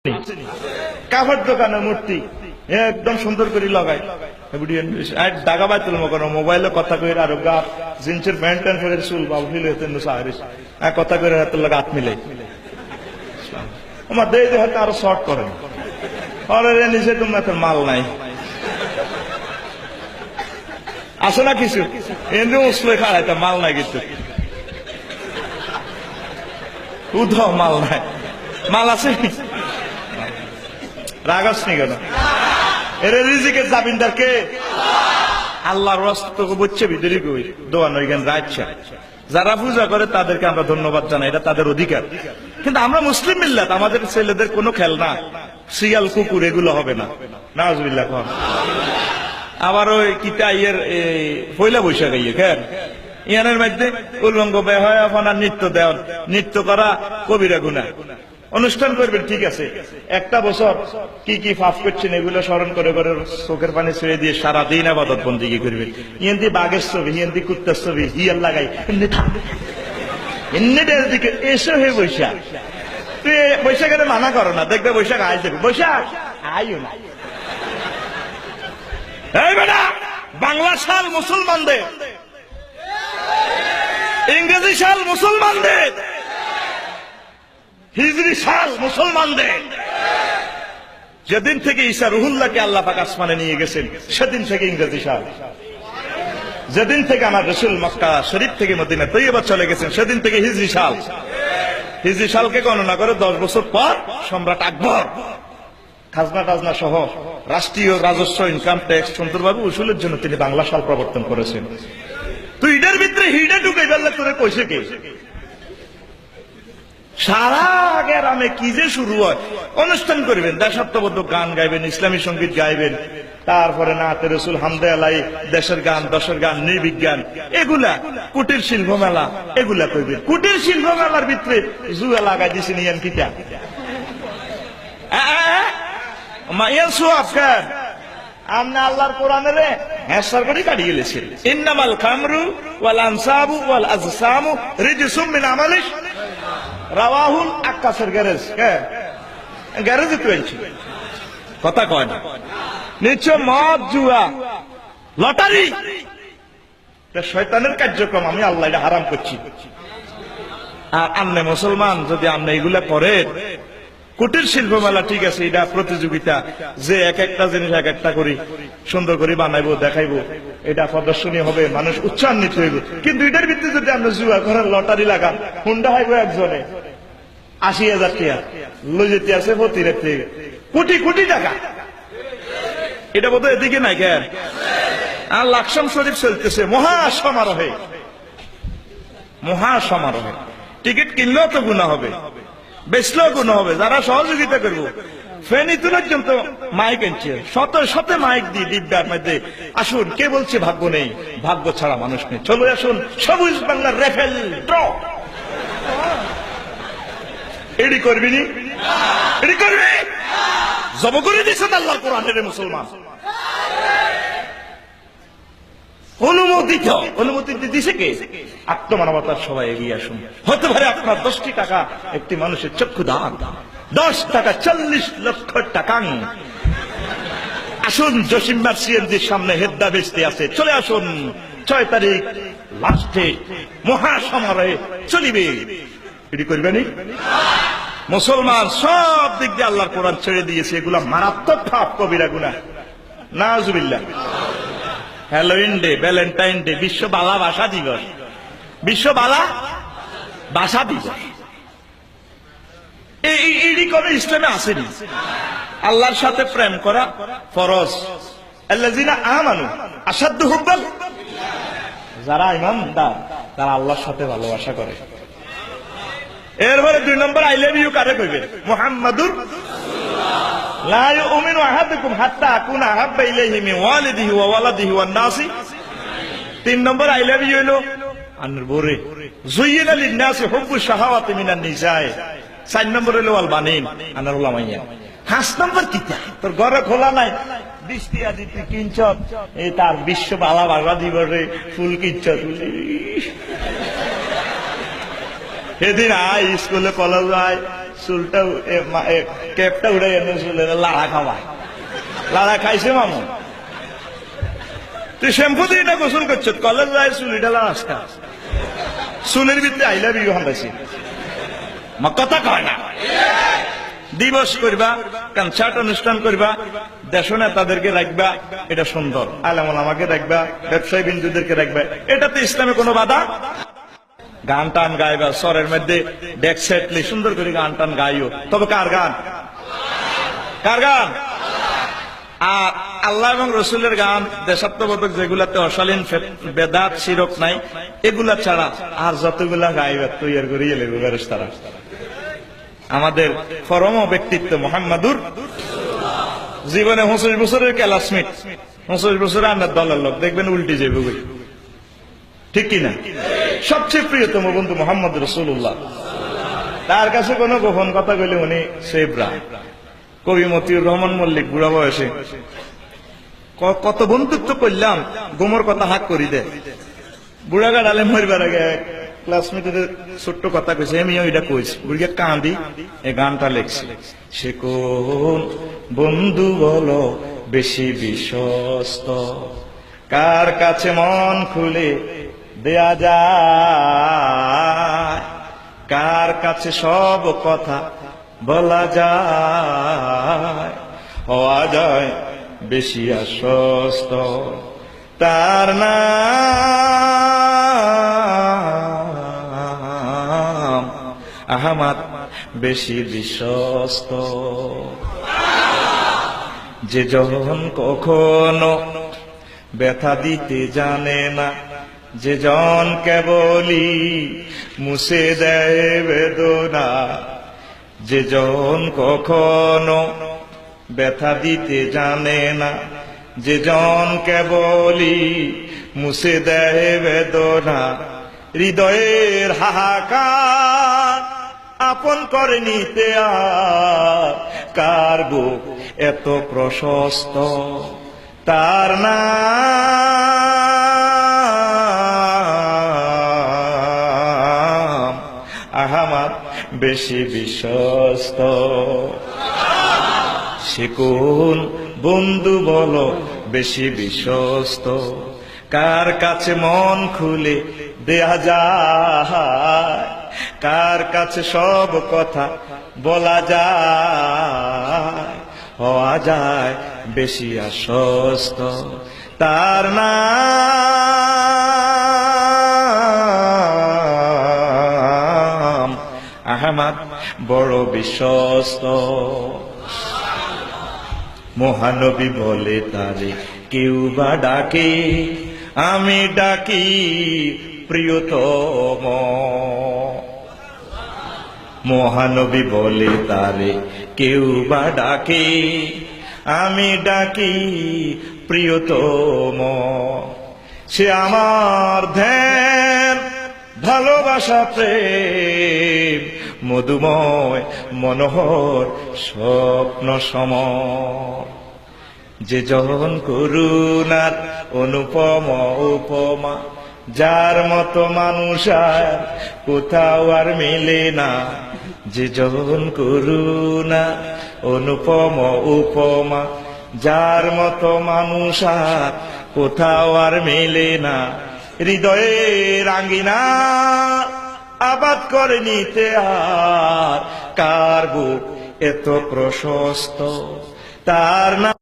কাপড় দোকানের মূর্তি একদম সুন্দর করে লাগায় দাগা বাই তুলব কোনো মোবাইলে কথা কই আর গা জিন্সের প্যান্ট প্যান্ট পরে চুল বাবু ফিল হতেন কথা করে হাতের লাগা হাত মিলে আমার দেয় হয়তো আরো শর্ট করেন অরে নিচে তোমার মাল নাই আসে না কিছু এমনি উসলে খাড়াইতে মাল নাই কিন্তু উধাও মাল নাই মাল আছে রাগাস নি কেন এর রিজিকের জামিনদার কে আল্লাহর রাস্তাকে বুঝছে ভিতরে কই দোয়া নই জ্ঞান রাইচ্ছা যারা পূজা করে তাদেরকে আমরা ধন্যবাদ জানাই, এটা তাদের অধিকার। কিন্তু আমরা মুসলিম মিল্লাত, আমাদের ছেলেদের কোনো খেলনা শিয়াল কুকুর এগুলো হবে না। নাউজুবিল্লাহ। আবার ওই কিতা ইয়ের পয়লা বৈশাখ ইয়ে খের ইয়ানের মধ্যে উলঙ্গ বেহায়াফানা নৃত্য দেওয়ান, নৃত্য করা কবিরা গুনাহ। অনুষ্ঠান করবেন ঠিক আছে, একটা বছর কি কি পাপ করছেন এগুলো স্মরণ করে করে চোখের পানি ছেড়ে দিয়ে সারাদিন আবাদত বন্দেগী করবেন। ইয়েন্দি বাঘের ছবি, ইয়েন্দি কুত্তার ছবি হিয়ার লাগাই দিকে এসে হয়ে বৈশাখ। তুই বৈশাখের মানা করো না, দেখবে বৈশাখ আয় যাবে। বৈশাখ আইও না। এই বেটা, বাংলা সাল মুসলমানদের, ইংরেজি সাল মুসলমানদের, হিজরি সাল মুসলমানদের। যেদিন থেকে ঈসা রুহুল্লাহকে আল্লাহ পাক আসমানে নিয়ে গেছেন সেদিন থেকে ইংরেজি সাল। যেদিন থেকে আমার রাসূল মক্কা শরীফ থেকে মদিনা তৈয়বা চলে গেছেন সেদিন থেকে হিজরি সাল। হিজরি সালকে গণনা করে 10 বছর পর সম্রাট আকবর খাজনা টাজনা সহ রাষ্ট্রীয় রাজস্ব ইনকাম ট্যাক্স সুন্দরভাবে উসুলের জন্য তিনি বাংলা সাল প্রবর্তন করেছেন। তুই এটার ভিতরে হিডে ঢুকে গেলে তোরে কইছে কে? সারা গ্রামে কি যে শুরু হয়, অনুষ্ঠান করবেন, দেশাত্মবোধক গান গাইবেন, ইসলামী সঙ্গীত গাইবেন, তারপরে নাতে রসুল, হামদে আলাই, দেশের গান, দশের গান, নির্বিজ্ঞান, এগুলা কুটির শিল্প মেলা এগুলা করবেন। কুটির শিল্প মেলার ভিতরে জুয়া লাগাই দিছে নিয়েন কিটা মাইয়ান সুয়াফকার আমনে আল্লাহর কোরআনের হেসার করে কাটিয়ে গেলেছেন। ইন্নামাল খামরু ওয়াল আনসাবু ওয়াল আজসামু রিজসুম মিন আমালিশ রাওয়াহুল আক্কাসের গ্যারেজ। গ্যারেজে তুলছি কথা কয় না। নিশ্চয় মদ, জুয়া, লটারি শয়তানের কার্যক্রম, আমি আল্লাহ এটা হারাম করছি। আর আমনে মুসলমান যদি আমনে এগুলা করেন, কুটির শিল্প মেলা ঠিক আছে, এটা প্রতিযোগিতা, যে এক একটা জিনিস এক একটা করি সুন্দর করে বানাইবো, দেখাইবো, এটা প্রদর্শনী হবে, মানুষ উচ্চান্বিত হইব। কিন্তু এটার ভিত্তিতে যদি আমরা জুয়া ঘরের লটারি লাগান, হুন্ডা হাইব একজনে 80,000 টাকা লইতে আছে প্রতির থেকে কোটি কোটি টাকা, এটা বোধ এদিকে নাই কেন? আর লাকসাম শরীফ চলতেছে মহাসমারোহে, মহাসমারোহে। টিকিট কিনলেও তো গুনাহ হবে, বেচলেও গুনাহ হবে। যারা সহযোগিতা করবো, ফেনী পর্যন্ত মাইক আনছে, শত শত মাইক দিয়ে দিব্যার মধ্যে আসুন, কে বলছে ভাগ্য নেই? ভাগ্য ছাড়া মানুষ নেই। চলো আসুন, সবুজ বাংলার রেফেল ড্র। এডি করবি নি? এডি করবি? জব করে দিয়েছেন আল্লাহর কোরআনের মুসলমান। অনুমোদিত, অনুমতি দিছে কে? আত্মমানবতার সবাই এগিয়ে আসুন। হতে পারে আপনার 10টি টাকা একটি মানুষের চক্ষু দান, 10 টাকা 40 লক্ষ টাকা। আসুন, জসিমবার সিএনজির সামনে হেদ্দা বেচতে আছে, চলে আসুন। 6 তারিখ লাস্টে মহাসমারোহে চলিবে। এটি করবেনি? মুসলমান সব দিক দিয়ে আল্লাহর কোরআন ছেড়ে দিয়েছে, এগুলা মারাত্মক পাপ, কবিরা গুনাহ। নাউজুবিল্লাহ। হ্যালোইন ডে, ভ্যালেন্টাইন ডে, বিশ্ব বালা ভাষা দিবস, বিশ্ব বালা ভাষা দিবস, এই করে ইসলামে আসেনি। আল্লাহর সাথে প্রেম করা ফরজ। আল্লাযিনা আমানু আশাদ্দু হুব্বান, যারা ঈমানদার তারা আল্লাহর সাথে ভালোবাসা করে। এরপরে 2 নম্বর আই লাভ ইউ কারে কইবে? মুহাম্মাদুর রাসূলুল্লাহ। লা ইউমিনু আহাদুকুম হাত্তা আকুনা আহাব্বা ইলাইহি মিন ওয়ালিদিহি ওয়া ওয়ালাদিহি ওয়ান নাসি। 3 নম্বর আই লাভ ইউ হলো আন্নার বরে যুয়িনা লিন-নাসি হুব্বুশ শাহাওয়াতি মিনান নিসাই। 4 নম্বর হলো আল বানিন আনার উলামাইয়া। 5 নম্বর কিতা? তোর ঘরে খোলা নাই, বৃষ্টি আদি তুই কিনছ, এই তার বিশ্ব বালা বাগা দিবসে ফুল কিনছ। সেদিন আয় স্কুলে কলেজ আয় চুলটা ক্যাপটা উঠে এনে চুলের লাড়া খাওয়ায়, লাড়া খাইছে মামু। তুই শ্যাম্পু দিয়ে এটা গোসল করছ, কলেজ যায় চুলিটা লাড়া, চুলের ভিতরে আই লাভ ইউ হান্দাইছি, কথা কয় না। দিবস করবা, কনসার্ট অনুষ্ঠান করবা, দেশ নেতাদেরকে রাখবা, এটা সুন্দর। আলেম ওলামাকে রাখবা, ব্যবসায়ী বিন্দুদেরকে রাখবা, এটাতে ইসলামে কোনো বাধা। গান টান গাইবা, স্বরের মধ্যে ডেক সেটলি সুন্দর করে গান টান গাইও, তবে কার গান? কার গান? আর আল্লাহ এবং রসুলের গান, দেশাত্মবোধক যেগুলাতে অশালীন বেদাত শিরক নাই, এগুলা ছাড়া আর যতগুলা গাইবা তৈরি করিয়ে লেগে ফেরেশতারা। আমাদের পরম ব্যক্তিত্ব মুহাম্মাদুর জীবনে 25 বছরের ক্লাসমেট, 25 বছরের আন্নার দলের লোক, দেখবেন উল্টে যাবে, ঠিক কিনা? সবচেয়ে প্রিয়তম বন্ধু মুহাম্মদ রাসূলুল্লাহ, তার কাছে কোনো গোপন কথা কইলে উনি সেবরা। কবি মতিউর রহমান মল্লিক বুড়া বয়সে কত বন্ধুত্ব করলাম, গোমর কথা হাক করি দে। বুড়া গাড়ালে মরবার আগে ক্লাসমেটের ছোট্ট কথা কইছে, আমি ওইটা কইছি, বুড়িয়া কাঁদি এই গানটা লেখছি। সে কোন বন্ধু বলো বেশি বিশ্বস্ত, কার কাছে মন খুলে দেয়া যায়, কার কাছে সব কথা বলা যায়, হওয়া যায় বেশি আশ্বস্ত, তার নাম আহমদ বেশি বিশ্বস্ত। যে যখন কখনো ব্যথা দিতে জানে না, যে জন কেবলই মুছে দেয় বেদনা, যে জন কখনো ব্যথা দিতে জানে না, যে জন কেবলই মুছে দেয় বেদনা, হৃদয়ের হাহাকার আপন করে নিতে আর কার বুক এত প্রশস্ত, তার নাম আহমদ বেশি বিশ্বস্ত। সে কোন বন্ধু বলো বেশি বিশ্বস্ত, কার কাছে মন খুলে দেয়া যায়, কার কাছে সব কথা বলা যায়, হওয়া যায় বেশি আশ্বস্ত, তার নাম আহমদ বড় বিশ্বস্ত। মহানবী বলে তারে কেউ বা ডাকে, আমি ডাকি প্রিয়তম। মহানবী বলে তারে কেউ বা ডাকে, আমি ডাকি প্রিয়তম। সে আমার ধ্যান ভালোবাসা প্রেম মধুময় মনোহর স্বপ্ন সম, যে জন করুণার অনুপম উপমা, যার মতো মানুষ আর কোথাও আর মেলে না, যে জন করুণা অনুপম উপমা, যার মতো মানুষ আর কোথাও আর মেলে না, হৃদয়ের আঙ্গিনা আবাদ করে নিতে আর কার বুক এত প্রশস্ত, তার নাম